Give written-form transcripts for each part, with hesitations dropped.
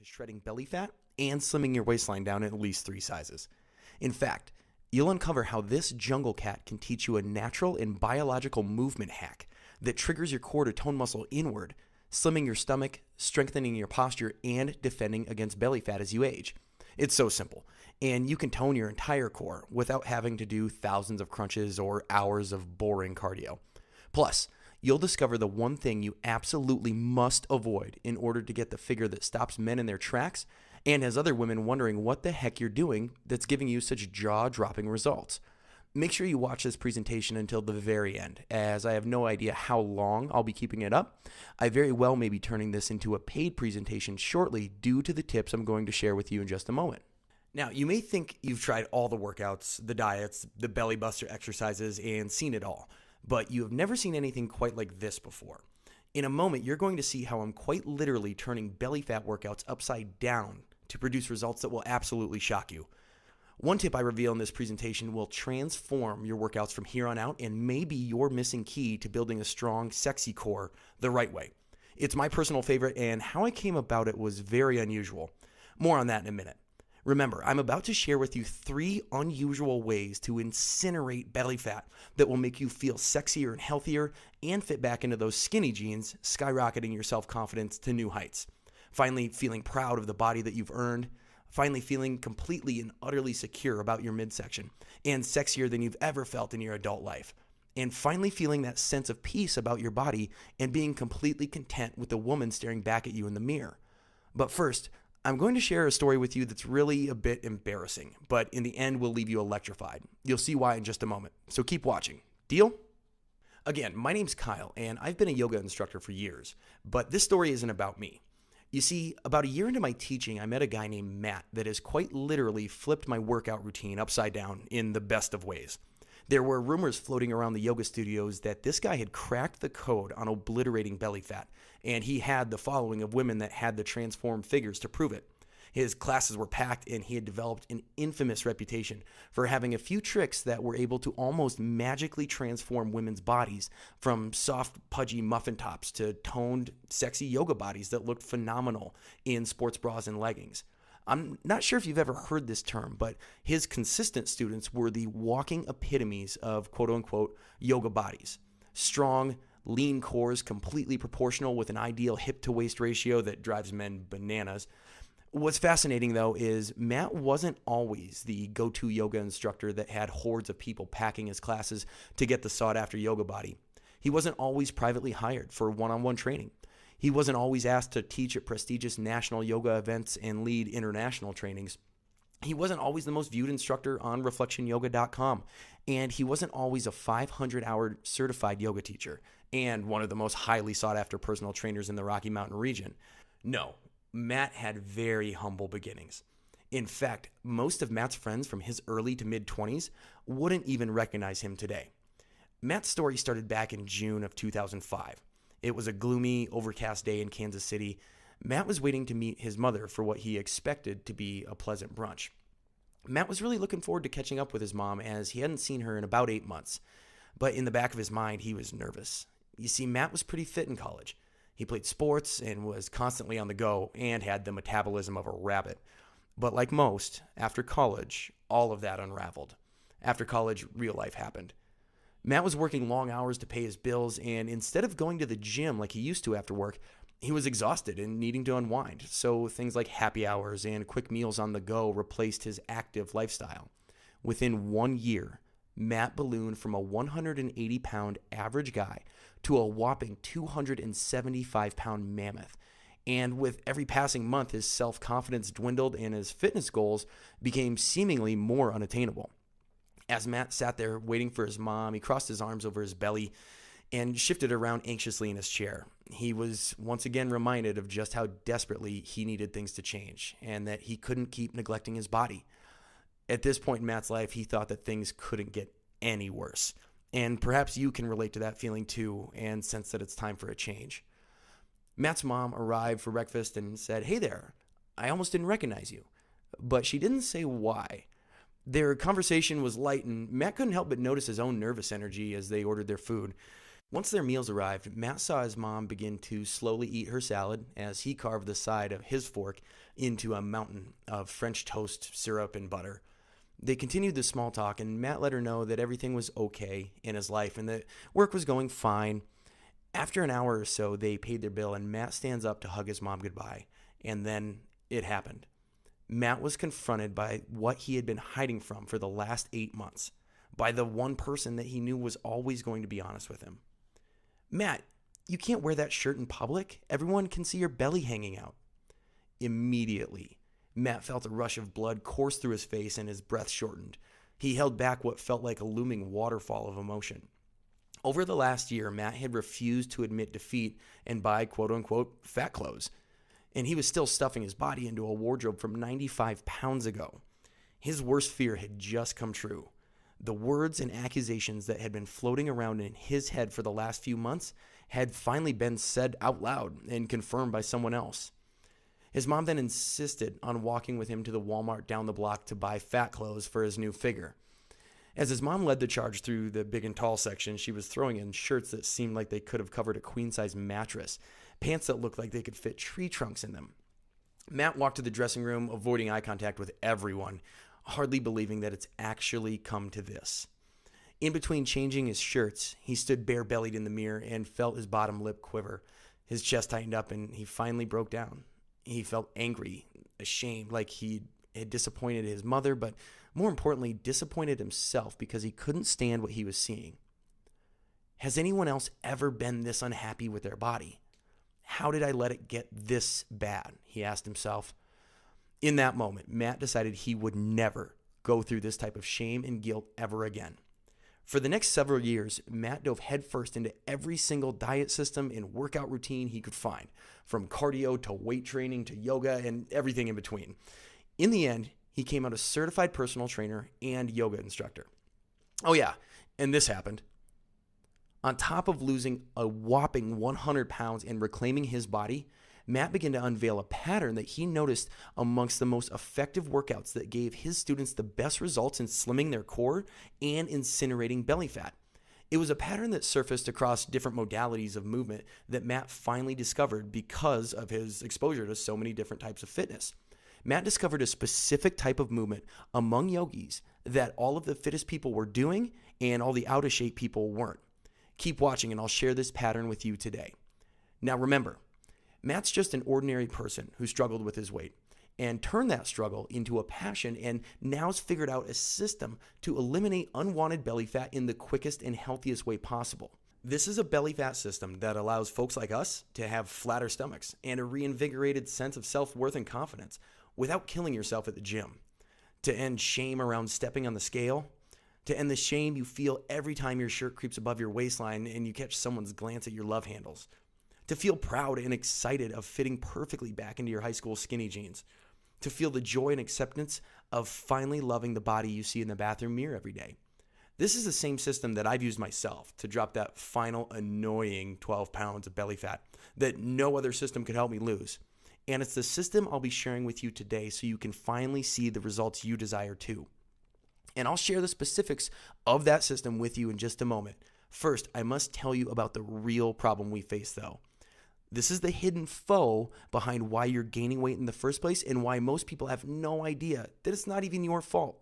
to shredding belly fat and slimming your waistline down at least 3 sizes. In fact, you'll uncover how this jungle cat can teach you a natural and biological movement hack that triggers your core to tone muscle inward, slimming your stomach, strengthening your posture, and defending against belly fat as you age. It's so simple, and you can tone your entire core without having to do thousands of crunches or hours of boring cardio. Plus, you'll discover the one thing you absolutely must avoid in order to get the figure that stops men in their tracks and has other women wondering what the heck you're doing that's giving you such jaw-dropping results. Make sure you watch this presentation until the very end, as I have no idea how long I'll be keeping it up. I very well may be turning this into a paid presentation shortly due to the tips I'm going to share with you in just a moment. Now, you may think you've tried all the workouts, the diets, the belly buster exercises, and seen it all, but you have never seen anything quite like this before. In a moment, you're going to see how I'm quite literally turning belly fat workouts upside down to produce results that will absolutely shock you. One tip I reveal in this presentation will transform your workouts from here on out and may be your missing key to building a strong, sexy core the right way. It's my personal favorite, and how I came about it was very unusual. More on that in a minute. Remember, I'm about to share with you 3 unusual ways to incinerate belly fat that will make you feel sexier and healthier and fit back into those skinny jeans, skyrocketing your self-confidence to new heights. Finally, feeling proud of the body that you've earned. Finally, feeling completely and utterly secure about your midsection and sexier than you've ever felt in your adult life. And finally, feeling that sense of peace about your body and being completely content with the woman staring back at you in the mirror. But first, I'm going to share a story with you that's really a bit embarrassing, but in the end will leave you electrified. You'll see why in just a moment, so keep watching. Deal? Again, my name's Kyle, and I've been a yoga instructor for years, but this story isn't about me. You see, about a year into my teaching, I met a guy named Matt that has quite literally flipped my workout routine upside down in the best of ways. There were rumors floating around the yoga studios that this guy had cracked the code on obliterating belly fat, and he had the following of women that had the transformed figures to prove it. His classes were packed, and he had developed an infamous reputation for having a few tricks that were able to almost magically transform women's bodies from soft, pudgy muffin tops to toned, sexy yoga bodies that looked phenomenal in sports bras and leggings. I'm not sure if you've ever heard this term, but his consistent students were the walking epitomes of quote-unquote yoga bodies. Strong, lean cores completely proportional with an ideal hip-to-waist ratio that drives men bananas. What's fascinating, though, is Matt wasn't always the go-to yoga instructor that had hordes of people packing his classes to get the sought-after yoga body. He wasn't always privately hired for one-on-one training. He wasn't always asked to teach at prestigious national yoga events and lead international trainings. He wasn't always the most viewed instructor on reflectionyoga.com, and he wasn't always a 500-hour certified yoga teacher and one of the most highly sought-after personal trainers in the Rocky Mountain region. No. Matt had very humble beginnings. In fact, most of Matt's friends from his early to mid-20s wouldn't even recognize him today. Matt's story started back in June of 2005. It was a gloomy, overcast day in Kansas City. Matt was waiting to meet his mother for what he expected to be a pleasant brunch. Matt was really looking forward to catching up with his mom as he hadn't seen her in about 8 months. But in the back of his mind, he was nervous. You see, Matt was pretty fit in college. He played sports and was constantly on the go and had the metabolism of a rabbit. But like most, after college, all of that unraveled. After college, real life happened. Matt was working long hours to pay his bills, and instead of going to the gym like he used to after work, he was exhausted and needing to unwind. So things like happy hours and quick meals on the go replaced his active lifestyle. Within 1 year, Matt ballooned from a 180-pound average guy to a whopping 275-pound mammoth. And with every passing month, his self-confidence dwindled and his fitness goals became seemingly more unattainable. As Matt sat there waiting for his mom, he crossed his arms over his belly and shifted around anxiously in his chair. He was once again reminded of just how desperately he needed things to change and that he couldn't keep neglecting his body. At this point in Matt's life, he thought that things couldn't get any worse. And perhaps you can relate to that feeling too and sense that it's time for a change. Matt's mom arrived for breakfast and said, "Hey there, I almost didn't recognize you." But she didn't say why. Their conversation was light, and Matt couldn't help but notice his own nervous energy as they ordered their food. Once their meals arrived, Matt saw his mom begin to slowly eat her salad as he carved the side of his fork into a mountain of French toast, syrup, and butter. They continued the small talk, and Matt let her know that everything was okay in his life and that work was going fine. After an hour or so, they paid their bill, and Matt stands up to hug his mom goodbye. And then it happened. Matt was confronted by what he had been hiding from for the last 8 months, by the one person that he knew was always going to be honest with him. Matt, you can't wear that shirt in public. Everyone can see your belly hanging out. Immediately, Matt felt a rush of blood course through his face and his breath shortened. He held back what felt like a looming waterfall of emotion. Over the last year, Matt had refused to admit defeat and buy quote-unquote fat clothes. And he was still stuffing his body into a wardrobe from 95 pounds ago. His worst fear had just come true. The words and accusations that had been floating around in his head for the last few months had finally been said out loud and confirmed by someone else. His mom then insisted on walking with him to the Walmart down the block to buy fat clothes for his new figure. As his mom led the charge through the big and tall section, she was throwing in shirts that seemed like they could have covered a queen-size mattress, pants that looked like they could fit tree trunks in them. Matt walked to the dressing room, avoiding eye contact with everyone, hardly believing that it's actually come to this. In between changing his shirts, he stood bare-bellied in the mirror and felt his bottom lip quiver. His chest tightened up, and he finally broke down. He felt angry, ashamed, like he had disappointed his mother, but more importantly, disappointed himself because he couldn't stand what he was seeing. Has anyone else ever been this unhappy with their body? How did I let it get this bad? He asked himself. In that moment, Matt decided he would never go through this type of shame and guilt ever again. For the next several years, Matt dove headfirst into every single diet system and workout routine he could find, from cardio to weight training to yoga and everything in between. In the end, he came out a certified personal trainer and yoga instructor. Oh yeah, and this happened. On top of losing a whopping 100 pounds and reclaiming his body, Matt began to unveil a pattern that he noticed amongst the most effective workouts that gave his students the best results in slimming their core and incinerating belly fat. It was a pattern that surfaced across different modalities of movement that Matt finally discovered because of his exposure to so many different types of fitness. Matt discovered a specific type of movement among yogis that all of the fittest people were doing and all the out of shape people weren't. Keep watching and I'll share this pattern with you today. Now remember, Matt's just an ordinary person who struggled with his weight and turned that struggle into a passion and now's figured out a system to eliminate unwanted belly fat in the quickest and healthiest way possible. This is a belly fat system that allows folks like us to have flatter stomachs and a reinvigorated sense of self-worth and confidence without killing yourself at the gym. To end shame around stepping on the scale, to end the shame you feel every time your shirt creeps above your waistline and you catch someone's glance at your love handles. To feel proud and excited of fitting perfectly back into your high school skinny jeans. To feel the joy and acceptance of finally loving the body you see in the bathroom mirror every day. This is the same system that I've used myself to drop that final annoying 12 pounds of belly fat that no other system could help me lose. And it's the system I'll be sharing with you today so you can finally see the results you desire too. And I'll share the specifics of that system with you in just a moment. First, I must tell you about the real problem we face though. This is the hidden foe behind why you're gaining weight in the first place and why most people have no idea that it's not even your fault.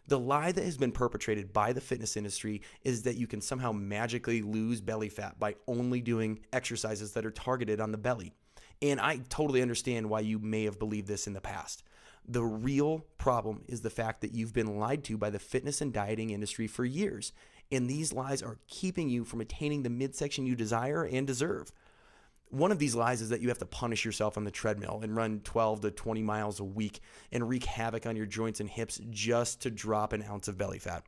The lie that has been perpetrated by the fitness industry is that you can somehow magically lose belly fat by only doing exercises that are targeted on the belly. And I totally understand why you may have believed this in the past. The real problem is the fact that you've been lied to by the fitness and dieting industry for years. And these lies are keeping you from attaining the midsection you desire and deserve. One of these lies is that you have to punish yourself on the treadmill and run 12 to 20 miles a week and wreak havoc on your joints and hips just to drop an ounce of belly fat.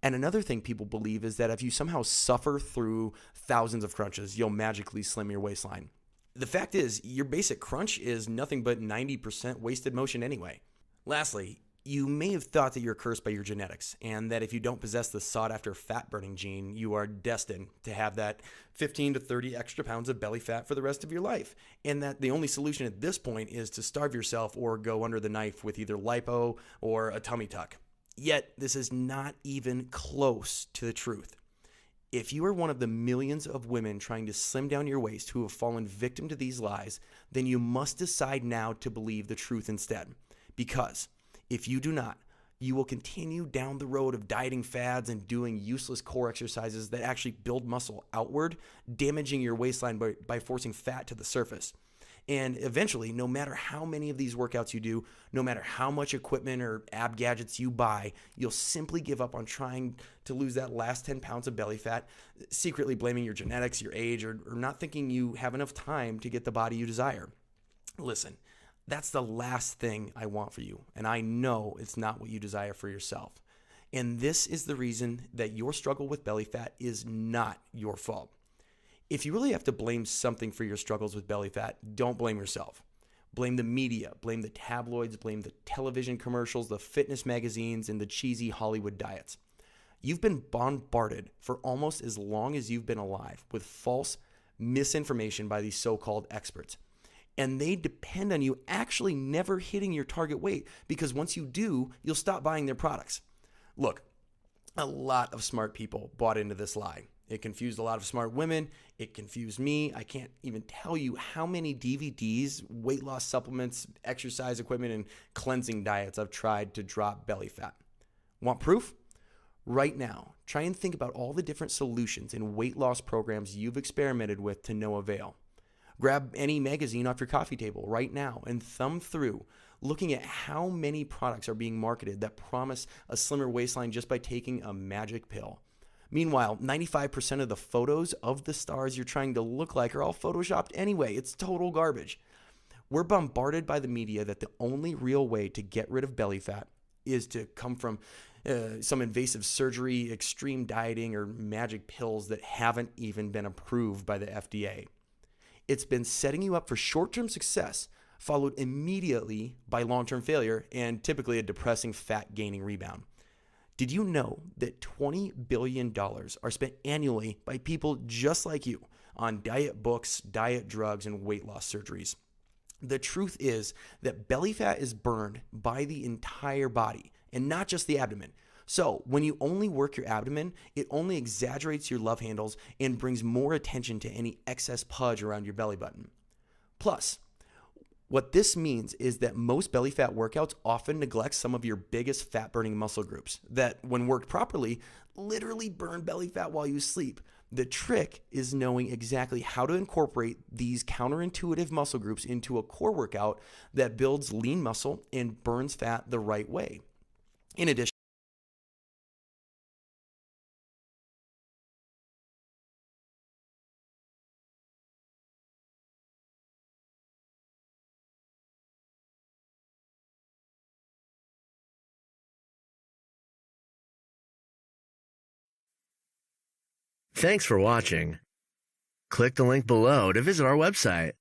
And another thing people believe is that if you somehow suffer through thousands of crunches, you'll magically slim your waistline. The fact is, your basic crunch is nothing but 90% wasted motion anyway. Lastly, you may have thought that you're cursed by your genetics and that if you don't possess the sought-after fat-burning gene, you are destined to have that 15 to 30 extra pounds of belly fat for the rest of your life, and that the only solution at this point is to starve yourself or go under the knife with either lipo or a tummy tuck. Yet, this is not even close to the truth. If you are one of the millions of women trying to slim down your waist who have fallen victim to these lies, then you must decide now to believe the truth instead. Because if you do not, you will continue down the road of dieting fads and doing useless core exercises that actually build muscle outward, damaging your waistline by forcing fat to the surface. And eventually, no matter how many of these workouts you do, no matter how much equipment or ab gadgets you buy, you'll simply give up on trying to lose that last 10 pounds of belly fat, secretly blaming your genetics, your age, or not thinking you have enough time to get the body you desire. Listen, that's the last thing I want for you, and I know it's not what you desire for yourself. And this is the reason that your struggle with belly fat is not your fault. If you really have to blame something for your struggles with belly fat, don't blame yourself. Blame the media, blame the tabloids, blame the television commercials, the fitness magazines, and the cheesy Hollywood diets. You've been bombarded for almost as long as you've been alive with false misinformation by these so-called experts. And they depend on you actually never hitting your target weight, because once you do, you'll stop buying their products. Look, a lot of smart people bought into this lie. It confused a lot of smart women. It confused me. I can't even tell you how many DVDs, weight loss supplements, exercise equipment, and cleansing diets I've tried to drop belly fat. Want proof? Right now, try and think about all the different solutions and weight loss programs you've experimented with to no avail. Grab any magazine off your coffee table right now and thumb through, looking at how many products are being marketed that promise a slimmer waistline just by taking a magic pill. Meanwhile, 95% of the photos of the stars you're trying to look like are all photoshopped anyway. It's total garbage. We're bombarded by the media that the only real way to get rid of belly fat is to come from some invasive surgery, extreme dieting, or magic pills that haven't even been approved by the FDA. It's been setting you up for short-term success, followed immediately by long-term failure and typically a depressing fat-gaining rebound. Did you know that $20 billion are spent annually by people just like you on diet books, diet drugs, and weight loss surgeries? The truth is that belly fat is burned by the entire body and not just the abdomen. So when you only work your abdomen, it only exaggerates your love handles and brings more attention to any excess pudge around your belly button. Plus, what this means is that most belly fat workouts often neglect some of your biggest fat-burning muscle groups that, when worked properly, literally burn belly fat while you sleep. The trick is knowing exactly how to incorporate these counterintuitive muscle groups into a core workout that builds lean muscle and burns fat the right way. In addition, Thanks for watching. Click the link below to visit our website.